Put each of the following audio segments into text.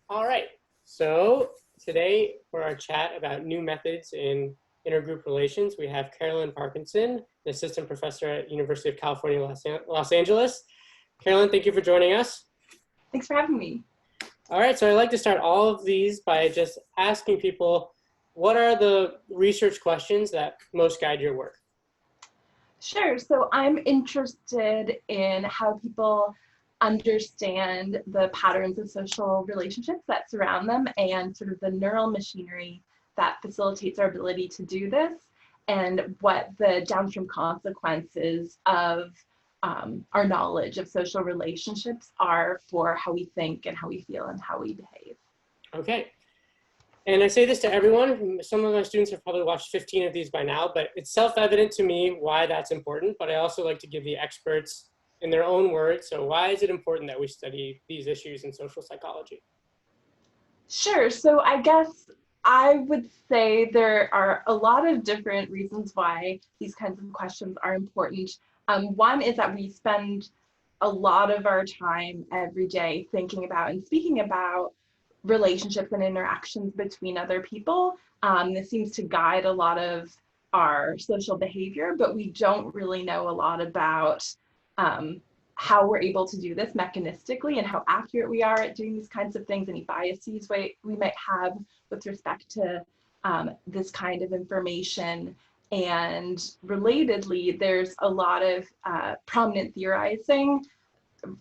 All right, so today for our chat about new methods in intergroup relations, we have Carolyn Parkinson, an assistant professor at University of California, Los Angeles. Carolyn, thank you for joining us. Thanks for having me. All right, so I'd like to start all of these by just asking people, what are the research questions that most guide your work? Sure, so I'm interested in how people understand the patterns of social relationships that surround them and sort of the neural machinery that facilitates our ability to do this, and what the downstream consequences of our knowledge of social relationships are for how we think and how we feel and how we behave. Okay. And I say this to everyone. Some of my students have probably watched 15 of these by now, but it's self-evident to me why that's important. But I also like to give the experts in their own words. So why is it important that we study these issues in social psychology? Sure. So I guess I would say there are a lot of different reasons why these kinds of questions are important. One is that we spend a lot of our time every day thinking about and speaking about relationships and interactions between other people. This seems to guide a lot of our social behavior, but we don't really know a lot about how we're able to do this mechanistically and how accurate we are at doing these kinds of things, any biases we might have with respect to this kind of information. And relatedly, there's a lot of prominent theorizing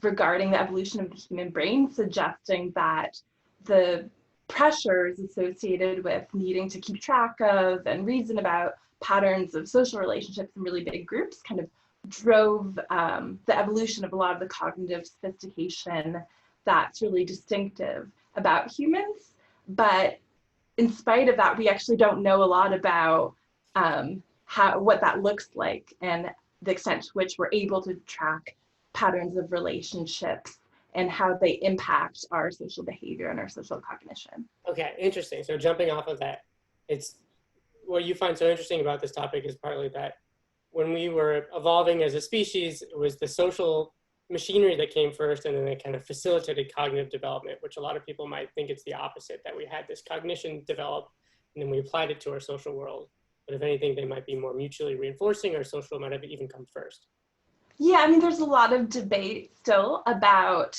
regarding the evolution of the human brain, suggesting that the pressures associated with needing to keep track of and reason about patterns of social relationships in really big groups kind of drove the evolution of a lot of the cognitive sophistication that's really distinctive about humans. But in spite of that, we actually don't know a lot about what that looks like and the extent to which we're able to track patterns of relationships and how they impact our social behavior and our social cognition. Okay, interesting. So jumping off of that, it's what you find so interesting about this topic is partly that when we were evolving as a species, it was the social machinery that came first, and then it kind of facilitated cognitive development, which a lot of people might think it's the opposite, that we had this cognition develop and then we applied it to our social world. But if anything, they might be more mutually reinforcing, or social might have even come first. Yeah, I mean, there's a lot of debate still about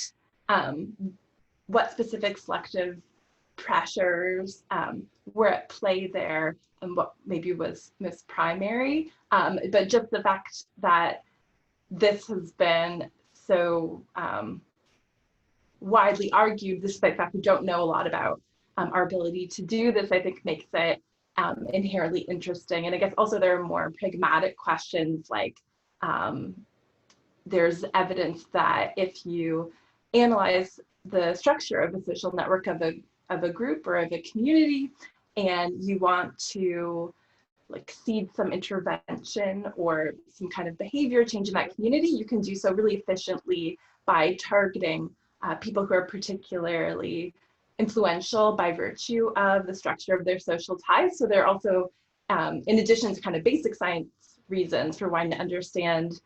what specific selective pressures were at play there and what maybe was most primary. But just the fact that this has been so widely argued, despite the fact we don't know a lot about our ability to do this, I think makes it inherently interesting. And I guess also there are more pragmatic questions, like there's evidence that if you analyze the structure of a social network of a group or of a community, and you want to like seed some intervention or some kind of behavior change in that community, you can do so really efficiently by targeting people who are particularly influential by virtue of the structure of their social ties. So there are also, in addition to kind of basic science reasons for wanting to understand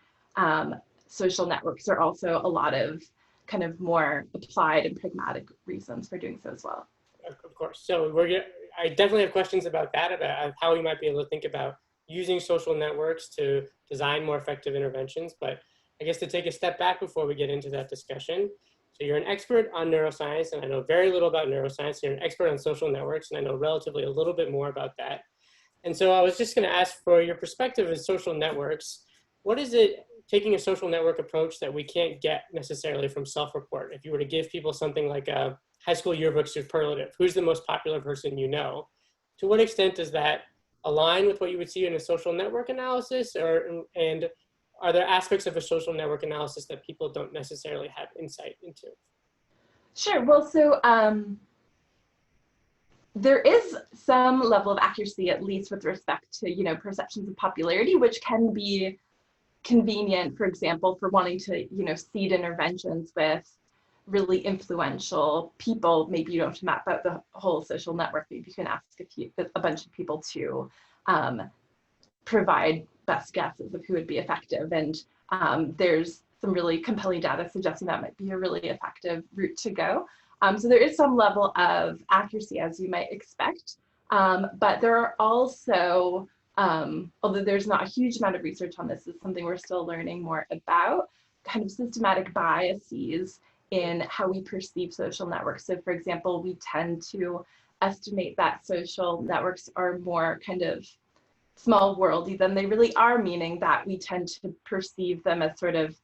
social networks, there are also a lot of kind of more applied and pragmatic reasons for doing so as well. Of course. So I definitely have questions about that, about how we might be able to think about using social networks to design more effective interventions. But I guess to take a step back before we get into that discussion. So you're an expert on neuroscience, and I know very little about neuroscience. You're an expert on social networks, and I know relatively a little bit more about that. And so I was just going to ask for your perspective of social networks. What is it, taking a social network approach, that we can't get necessarily from self-report? If you were to give people something like a high school yearbook superlative, who's the most popular person you know, to what extent does that align with what you would see in a social network analysis, and are there aspects of a social network analysis that people don't necessarily have insight into? Sure. Well, so there is some level of accuracy, at least with respect to, perceptions of popularity, which can be convenient, for example, for wanting to, seed interventions with really influential people. Maybe you don't have to map out the whole social network. Maybe you can ask a bunch of people to provide best guesses of who would be effective. And there's some really compelling data suggesting that might be a really effective route to go. So there is some level of accuracy, as you might expect, but there are also, although there's not a huge amount of research on this, it's something we're still learning more about, kind of systematic biases in how we perceive social networks. So for example, we tend to estimate that social networks are more kind of small worldy than they really are, meaning that we tend to perceive them as sort of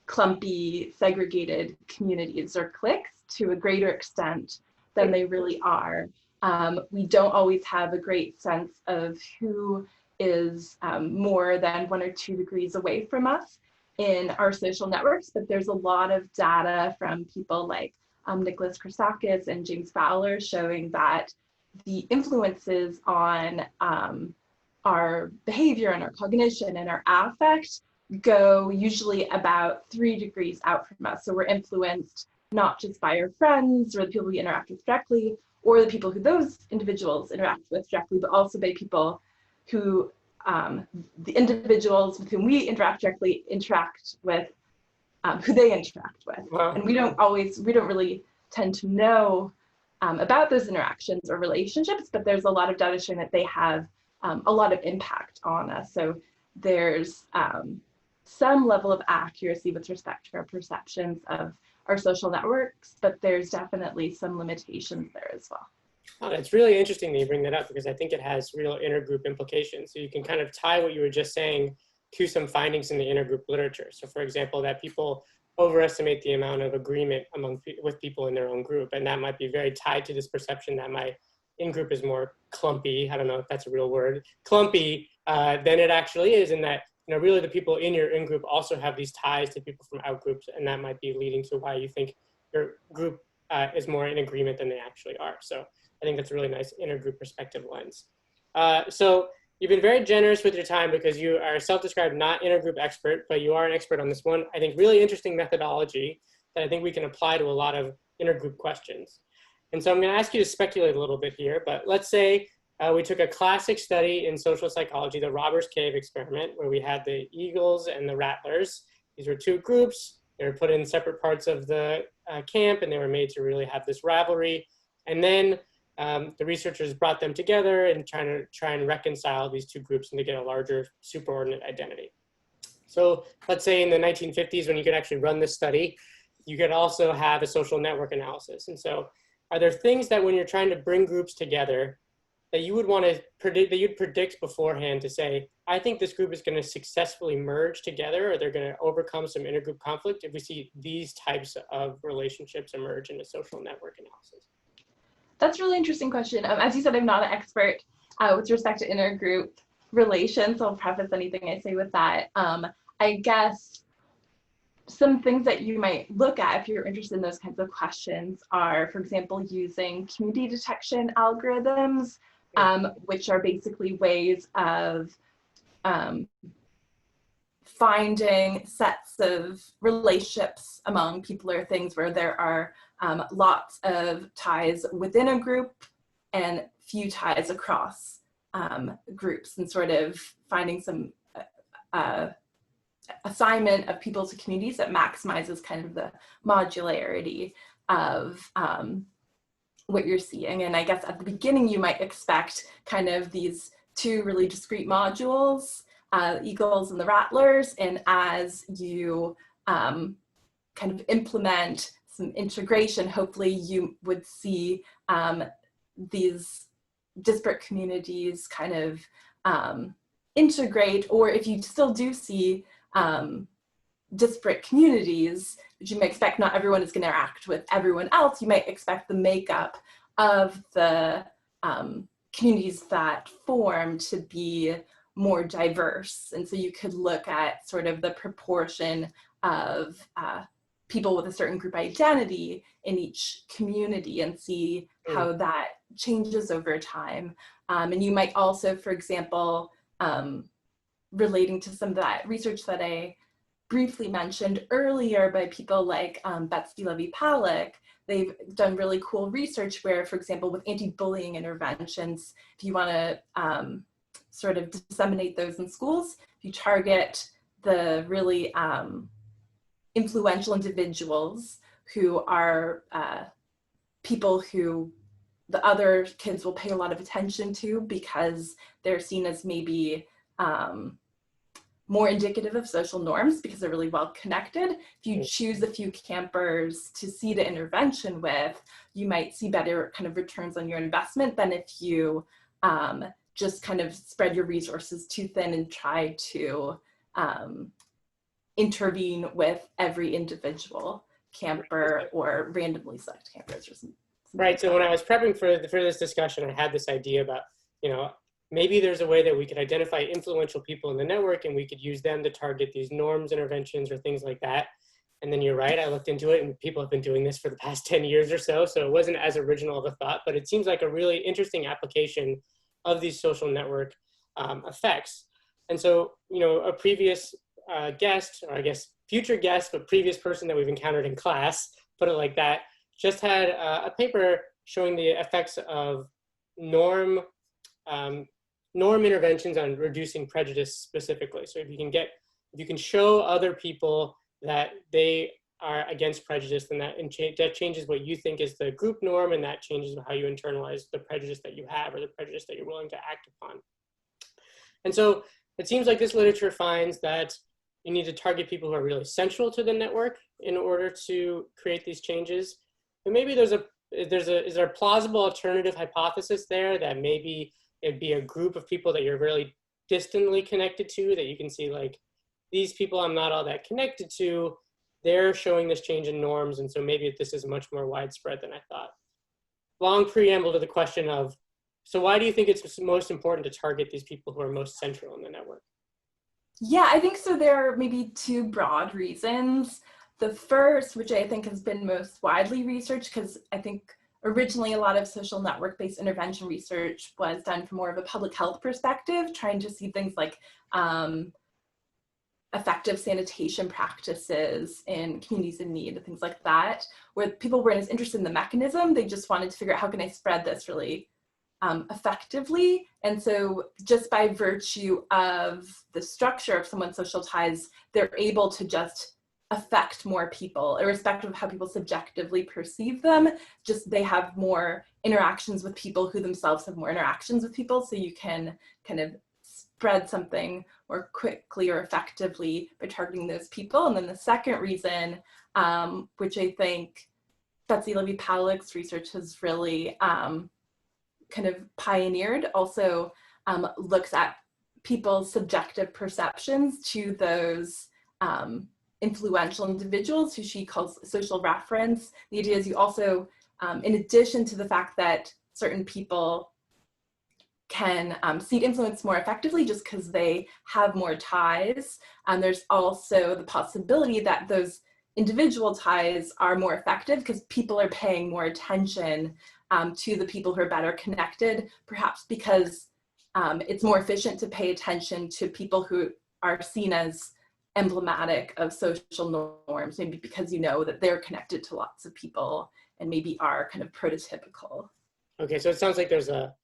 clumpy, segregated communities or cliques to a greater extent than they really are. We don't always have a great sense of who is more than 1 or 2 degrees away from us in our social networks, but there's a lot of data from people like Nicholas Christakis and James Fowler showing that the influences on our behavior and our cognition and our affect go usually about 3 degrees out from us. So we're influenced not just by our friends or the people we interact with directly, or the people who those individuals interact with directly, but also by people who the individuals with whom we interact directly interact with who they interact with. Wow. And we don't really tend to know about those interactions or relationships, but there's a lot of data showing that they have a lot of impact on us. So there's some level of accuracy with respect to our perceptions of our social networks, but there's definitely some limitations there as well. Oh, it's really interesting that you bring that up, because I think it has real intergroup implications. So you can kind of tie what you were just saying to some findings in the intergroup literature. So for example, that people overestimate the amount of agreement with people in their own group. And that might be very tied to this perception that my in-group is more clumpy. I don't know if that's a real word, clumpy than it actually is. And that, really the people in your in-group also have these ties to people from out-groups. And that might be leading to why you think your group is more in agreement than they actually are. So I think that's a really nice intergroup perspective lens. So you've been very generous with your time, because you are self-described not intergroup expert, but you are an expert on this one, I think, really interesting methodology that I think we can apply to a lot of intergroup questions. And so I'm going to ask you to speculate a little bit here, but let's say we took a classic study in social psychology, the Robbers Cave experiment, where we had the eagles and the rattlers. These were 2 groups. They were put in separate parts of the camp, and they were made to really have this rivalry. And then the researchers brought them together and try and reconcile these 2 groups and to get a larger superordinate identity. So let's say in the 1950s, when you could actually run this study, you could also have a social network analysis. And so are there things that when you're trying to bring groups together that you would want to predict, that you'd predict beforehand to say, I think this group is going to successfully merge together, or they're going to overcome some intergroup conflict if we see these types of relationships emerge in a social network analysis? That's a really interesting question. As you said, I'm not an expert with respect to intergroup relations, so I'll preface anything I say with that. I guess some things that you might look at if you're interested in those kinds of questions are, for example, using community detection algorithms, which are basically ways of finding sets of relationships among people or things where there are lots of ties within a group and few ties across groups, and sort of finding some assignment of people to communities that maximizes kind of the modularity of what you're seeing. And I guess at the beginning, you might expect kind of these 2 really discrete modules, eagles and the rattlers, and as you kind of implement some integration, hopefully you would see these disparate communities kind of integrate, or if you still do see disparate communities, which you might expect not everyone is going to interact with everyone else, you might expect the makeup of the communities that form to be more diverse. And so you could look at sort of the proportion of people with a certain group identity in each community and see how that changes over time. And you might also, for example, relating to some of that research that I briefly mentioned earlier by people like Betsy Levy-Palak, they've done really cool research where, for example, with anti-bullying interventions, if you want to sort of disseminate those in schools, if you target the really influential individuals who are people who the other kids will pay a lot of attention to because they're seen as maybe more indicative of social norms because they're really well connected. If you choose a few campers to see the intervention with, you might see better kind of returns on your investment than if you just kind of spread your resources too thin and try to intervene with every individual camper or randomly select campers or something. Right. So when I was prepping for this discussion, I had this idea about, maybe there's a way that we could identify influential people in the network and we could use them to target these norms interventions or things like that. And then you're right, I looked into it and people have been doing this for the past 10 years or so. So it wasn't as original of a thought, but it seems like a really interesting application of these social network effects. And so, a previous guest, or I guess future guest, but previous person that we've encountered in class, put it like that, just had a paper showing the effects of norm interventions on reducing prejudice specifically. So if you can show other people that they are against prejudice, then that changes what you think is the group norm, and that changes how you internalize the prejudice that you have or the prejudice that you're willing to act upon. And so it seems like this literature finds that you need to target people who are really central to the network in order to create these changes. But maybe is there a plausible alternative hypothesis there that maybe it'd be a group of people that you're really distantly connected to, that you can see like, these people I'm not all that connected to, they're showing this change in norms, and so maybe this is much more widespread than I thought. Long preamble to the question of, so why do you think it's most important to target these people who are most central in the network? Yeah, I think so. There are maybe two broad reasons. The first, which I think has been most widely researched, because I think originally a lot of social network-based intervention research was done from more of a public health perspective, trying to see things like effective sanitation practices in communities in need, things like that, where people weren't as interested in the mechanism. They just wanted to figure out how can I spread this really effectively. And so just by virtue of the structure of someone's social ties, they're able to just affect more people, irrespective of how people subjectively perceive them. Just they have more interactions with people who themselves have more interactions with people. So you can kind of spread something more quickly or effectively by targeting those people. And then the second reason, which I think Betsy Levy-Pawlik's research has really kind of pioneered, also looks at people's subjective perceptions to those influential individuals who she calls social reference. The idea is you also, in addition to the fact that certain people can seed influence more effectively just because they have more ties, there's also the possibility that those individual ties are more effective because people are paying more attention to the people who are better connected, perhaps because it's more efficient to pay attention to people who are seen as emblematic of social norms, maybe because you know that they're connected to lots of people and maybe are kind of prototypical. Okay, so it sounds like there's a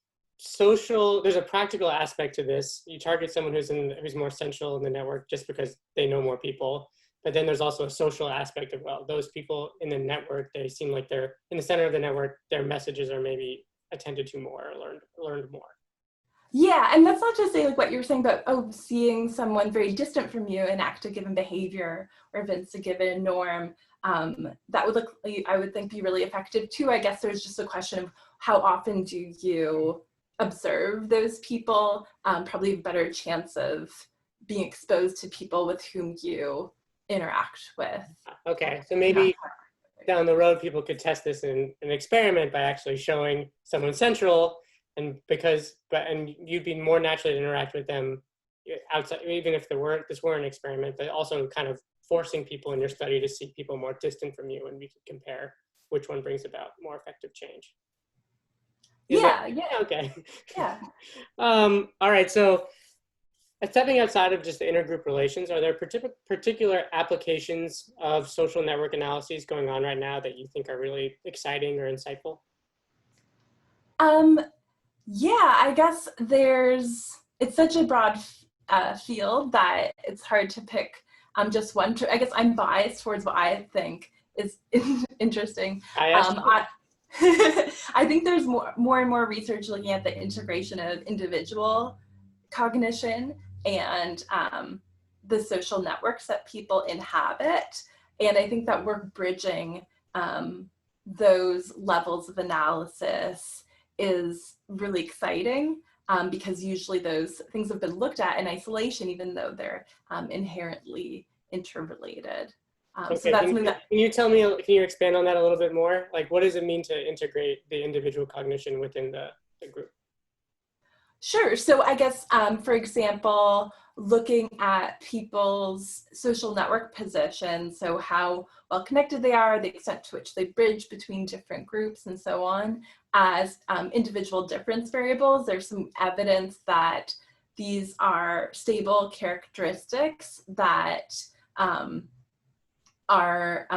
practical aspect to this. You target someone who's more central in the network just because they know more people. But then there's also a social aspect of, well, those people in the network, they seem like they're in the center of the network, their messages are maybe attended to more or learned more. Yeah, and that's not to say like what you were saying about, seeing someone very distant from you enact a given behavior or evince a given norm, that would I would think, be really effective too. I guess there's just a question of how often do you observe those people, probably a better chance of being exposed to people with whom you interact with. Okay, so maybe down the road people could test this in an experiment by actually showing someone central, and you'd be more naturally to interact with them outside, even if this were an experiment, but also kind of forcing people in your study to see people more distant from you, and we could compare which one brings about more effective change. Yeah. Okay. Yeah. All right, so stepping outside of just the intergroup relations, are there particular applications of social network analyses going on right now that you think are really exciting or insightful? Yeah, I guess it's such a broad field that it's hard to pick just one. I guess I'm biased towards what I think is interesting. I asked I think there's more and more research looking at the integration of individual cognition and the social networks that people inhabit. And I think that we're bridging those levels of analysis is really exciting, because usually those things have been looked at in isolation, even though they're inherently interrelated. okay, So that's something that. can you tell me, can you expand on that a little bit more? Like, what does it mean to integrate the individual cognition within the group? Sure. So I guess, for example, looking at people's social network positions, so how well connected they are, the extent to which they bridge between different groups and so on, as individual difference variables. There's some evidence that these are stable characteristics that are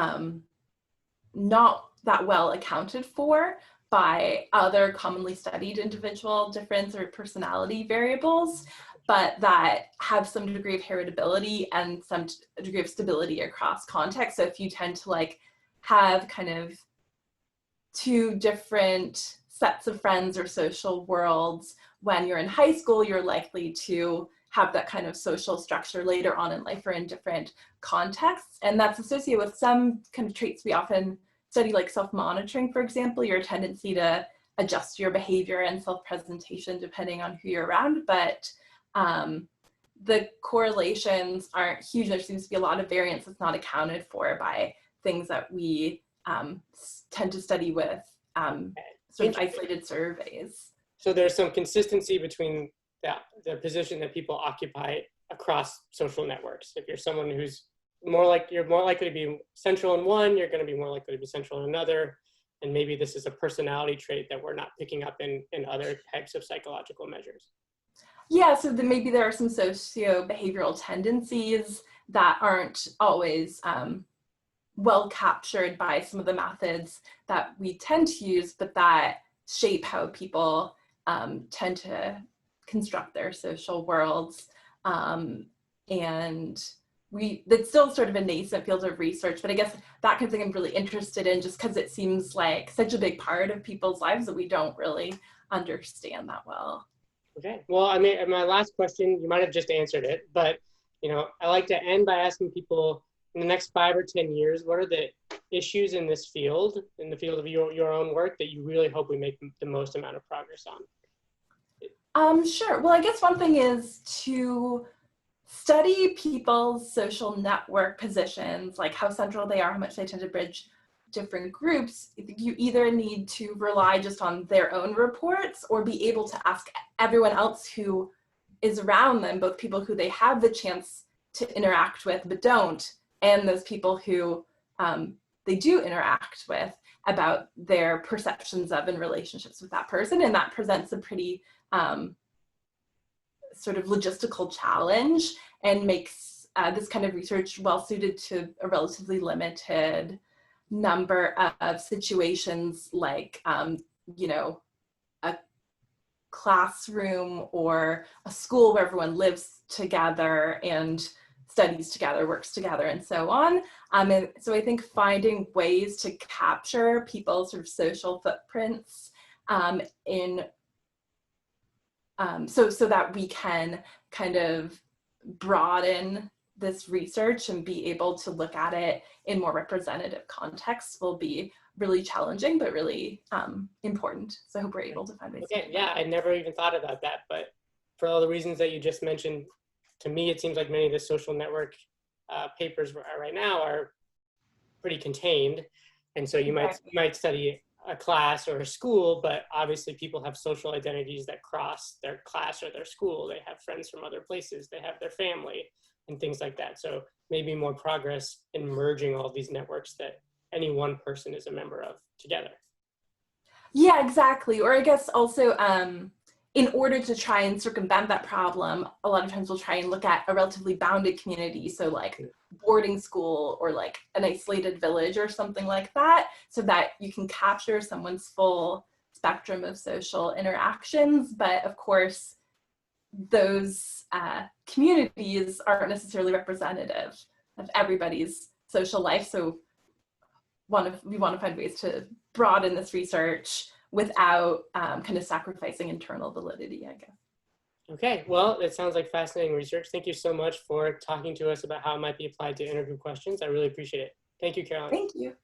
not that well accounted for by other commonly studied individual difference or personality variables, but that have some degree of heritability and some degree of stability across contexts. So if you tend to like have kind of two different sets of friends or social worlds when you're in high school, you're likely to have that kind of social structure later on in life or in different contexts. And that's associated with some kind of traits we often study, like self-monitoring, for example, your tendency to adjust your behavior and self-presentation depending on who you're around. But the correlations aren't huge. There seems to be a lot of variance that's not accounted for by things that we tend to study with sort of isolated surveys. So there's some consistency between the position that people occupy across social networks. If you're someone who's you're more likely to be central in one, you're going to be more likely to be central in another. And maybe this is a personality trait that we're not picking up in other types of psychological measures. Yeah, so then maybe there are some socio-behavioral tendencies that aren't always well captured by some of the methods that we tend to use, but that shape how people tend to construct their social worlds. And it's still sort of a nascent field of research, but I guess that kind of thing I'm really interested in, just because it seems like such a big part of people's lives that we don't really understand that well. Okay, well, I mean, my last question, you might have just answered it, but I like to end by asking people, in the next 5 or 10 years, what are the issues in this field, in the field of your own work, that you really hope we make the most amount of progress on? Sure. Well, I guess one thing is to study people's social network positions, like how central they are, how much they tend to bridge different groups. You either need to rely just on their own reports or be able to ask everyone else who is around them, both people who they have the chance to interact with but don't, and those people who they do interact with, about their perceptions of and relationships with that person. And that presents a pretty sort of logistical challenge and makes this kind of research well suited to a relatively limited number of situations, like a classroom or a school where everyone lives together and studies together, works together, and so on. And so I think finding ways to capture people's sort of social footprints so that we can kind of broaden this research and be able to look at it in more representative contexts will be really challenging, but really important. So I hope we're able to find ways. Okay, yeah, I never even thought about that, but for all the reasons that you just mentioned, to me, it seems like many of the social network papers right now are pretty contained. And so you might study a class or a school, but obviously people have social identities that cross their class or their school. They have friends from other places, they have their family and things like that. So maybe more progress in merging all these networks that any one person is a member of together. Yeah, exactly. Or I guess also in order to try and circumvent that problem, a lot of times we'll try and look at a relatively bounded community. So like boarding school or like an isolated village or something like that, so that you can capture someone's full spectrum of social interactions. But of course, those communities aren't necessarily representative of everybody's social life. So we want to find ways to broaden this research without kind of sacrificing internal validity, I guess. Okay, well, it sounds like fascinating research. Thank you so much for talking to us about how it might be applied to intergroup questions. I really appreciate it. Thank you, Carolyn. Thank you.